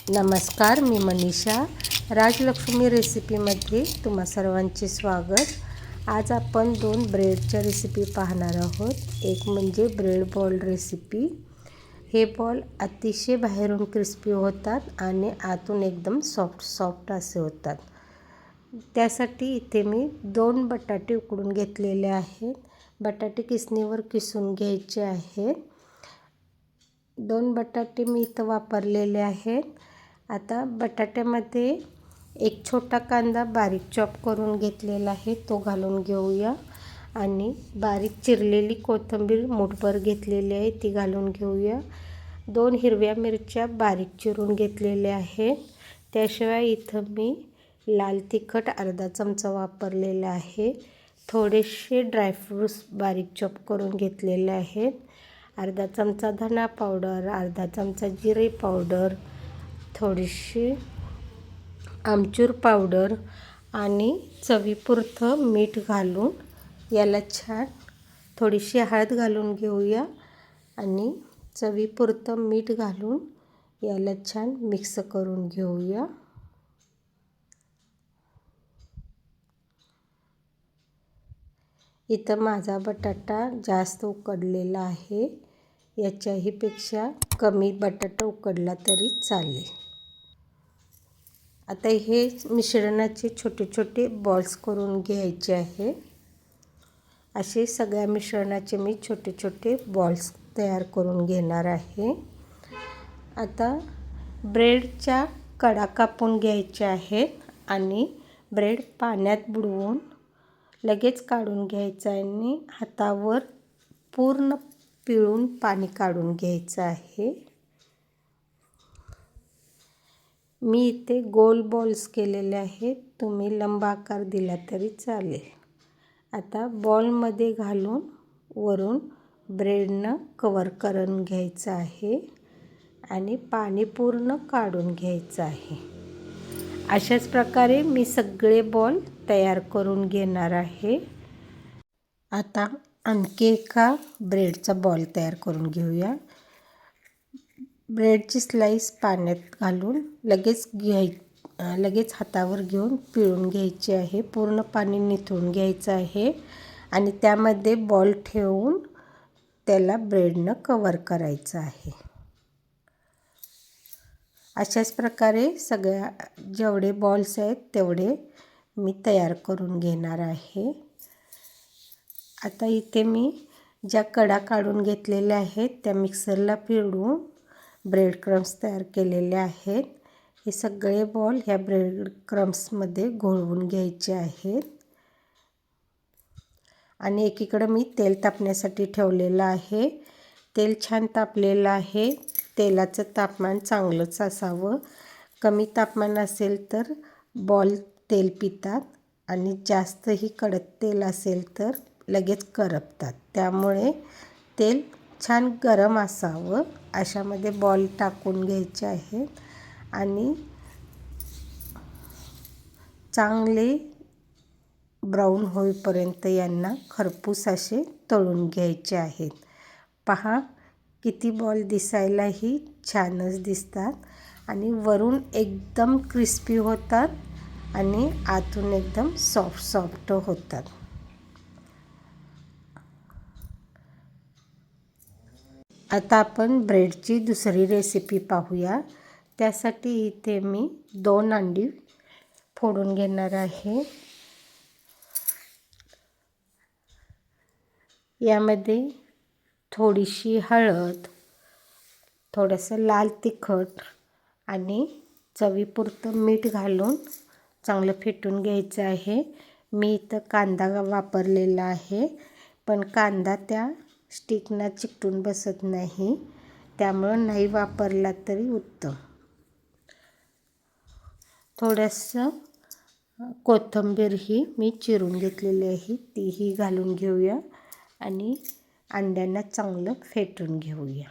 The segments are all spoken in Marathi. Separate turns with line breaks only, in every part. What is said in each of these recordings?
नमस्कार, मी मनीषा. राजलक्ष्मी रेसिपीमध्ये तुम्हा सर्वांचे स्वागत. आज आपण 2 ब्रेडच्या रेसिपी पाहणार आहोत. एक म्हणजे ब्रेड बॉल रेसिपी. हे बॉल अतिशय बाहेरून क्रिस्पी होतात आणि आतून एकदम सॉफ्ट असे होतात. त्यासाठी इथे मी 2 बटाटे उकडून घेतलेले आहेत. बटाटे किसणीवर किसून घ्यायचे आहेत. 2 बटाटे मी इथं वापरलेले आहेत. आता बटाट्यामध्ये एक छोटा कांदा बारीक चॉप करून घेतलेला आहे, तो घालून घेऊया. आणि बारीक चिरलेली कोथिंबीर मूठभर घेतलेली आहे, ती घालून घेऊया. 2 हिरव्या मिरच्या बारीक चिरून घेतलेल्या आहेत. त्याशिवाय इथं मी लाल तिखट अर्धा चमचा वापरलेला आहे. थोडेसे ड्रायफ्रूट्स बारीक चॉप करून घेतलेले आहेत. अर्धा चमचा धना पावडर, अर्धा चमचा जिरे पावडर, थोडीशी आमचूर पावडर आणि चवीपुरतं मीठ घालून याला छान थोडीशी हळद घालून घेऊया आणि चवीपुरतं मीठ घालून याला छान मिक्स करून घेऊया. इथं माझा बटाटा जास्त उकडलेला आहे. याच्याही पेक्षा कमी बटाटा उकडला तरी चालेल. आता हे मिश्रणाचे छोटे छोटे बॉल्स करून घ्यायचे आहे. असे सगळ्या मिश्रणाचे मी छोटे छोटे बॉल्स तयार करून घेणार आहे. आता ब्रेडच्या कडा कापून घ्यायच्या आहेत आणि ब्रेड पाण्यात बुडवून लगेच काढून घ्यायचं आहे आणि हातावर पूर्ण पिळून पाणी काढून घ्यायचं आहे. मी इथे गोल बॉल्स केलेले आहेत, तुम्ही लंब आकार दिला तरी चालेल. आता बॉलमध्ये घालून वरून ब्रेडनं कवर करून घ्यायचं आहे आणि पाणी पूर्ण काढून घ्यायचं आहे. अशाच प्रकारे मी सगळे बॉल तयार करून घेणार आहे. आता आणखी एका ब्रेडचा बॉल तयार करून घेऊया. ब्रेडची स्लाईस पाण्यात घालून लगेच हातावर घेऊन पिळून घ्यायची आहे. पूर्ण पाणी निथळून घ्यायचं आहे आणि त्यामध्ये बॉल ठेवून त्याला ब्रेडनं कवर करायचं आहे. अशाच प्रकारे सगळ्या जेवढे बॉल्स आहेत तेवढे मी तयार करून घेणार आहे. आता इथे मी ज्या कडा काढून घेतलेल्या आहेत त्या मिक्सरला फिरवून ब्रेड क्रम्स तयार केलेले आहेत. हे सगळे बॉल ह्या ब्रेड क्रम्समध्ये घोळवून घ्यायचे आहेत. आणि एकीकडं मी तेल तापण्यासाठी ठेवलेलं आहे. तेल छान तापलेलं आहे. तेलाचं तापमान चांगलंच असावं. कमी तापमान असेल तर बॉल तेल पितात आणि जास्तही कडक तेल असेल तर लगेच करपतात. त्यामुळे तेल छान गरम असावं. अशामध्ये बॉल टाकून घ्यायचे आहेत आणि चांगले ब्राऊन होईपर्यंत यांना खरपूस असे तळून घ्यायचे आहेत. पहा किती बॉल दिसायलाही छानच दिसतात आणि वरून एकदम क्रिस्पी होतात आणि आतून एकदम सॉफ्ट होतात. आता आपण ब्रेडची दुसरी रेसिपी पाहूया. त्यासाठी इथे मी 2 अंडी फोडून घेणार आहे. यामध्ये थोडीशी हळद, थोडंसं लाल तिखट आणि चवीपुरतं मीठ घालून चांगलं फेटून घ्यायचं आहे. मी इथं कांदा वापरलेला आहे, पण कांदा त्या स्टिकना चिकटून बसत नाही, त्यामुळं नाही वापरला तरी उत्तम. थोडंसं कोथिंबीरही मी चिरून घेतलेली आहे, तीही घालून घेऊया आणि अंड्यांना चांगलं फेटून घेऊया.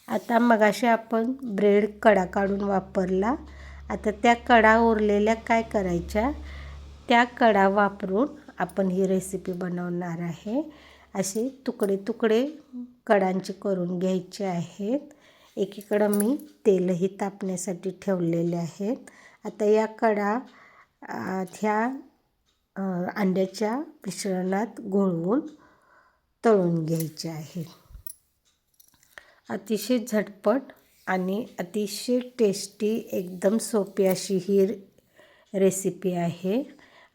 आता मगाशी आपण ब्रेड कडा काढून वापरला. आता त्या कडा उरलेल्या काय करायच्या, त्या कडा वापरून आपण ही रेसिपी बनवणार आहे. असे तुकडे तुकडे कडांचे करून घ्यायचे आहेत. एकीकडं मी तेलही तापण्यासाठी ठेवलेले आहेत. आता या कडा ह्या अंड्याच्या मिश्रणात घोळवून तळून घ्यायचे आहेत. अतिशय झटपट आणि अतिशय टेस्टी एकदम सोपी अशी ही रेसिपी आहे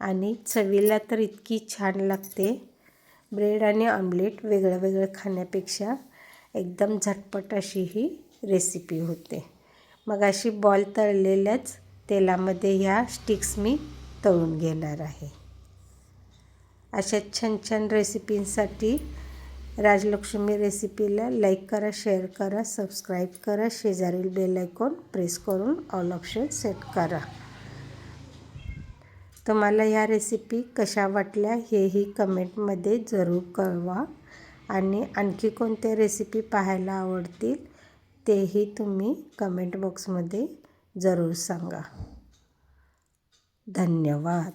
आणि चवीला तर इतकी छान लागते. ब्रेड आणि ऑमलेट वेगळं वेगळं खाण्यापेक्षा एकदम झटपट अशी ही रेसिपी होते. मग अशी बॉल तळलेल्याच तेलामध्ये ह्या स्टिक्स मी तळून घेणार आहे. अशा छान छान रेसिपींसाठी राजलक्ष्मी रेसिपीला लाईक करा, शेअर करा, सबस्क्राईब करा, शेजारील बेल आयकॉन प्रेस करून ऑल ऑप्शन सेट करा. तुम्हाला ह्या रेसिपी कशा वाटल्या हेही कमेंटमध्ये जरूर कळवा आणि आणखी कोणत्या रेसिपी पाहायला आवडतील तेही तुम्ही कमेंट बॉक्समध्ये जरूर सांगा. धन्यवाद.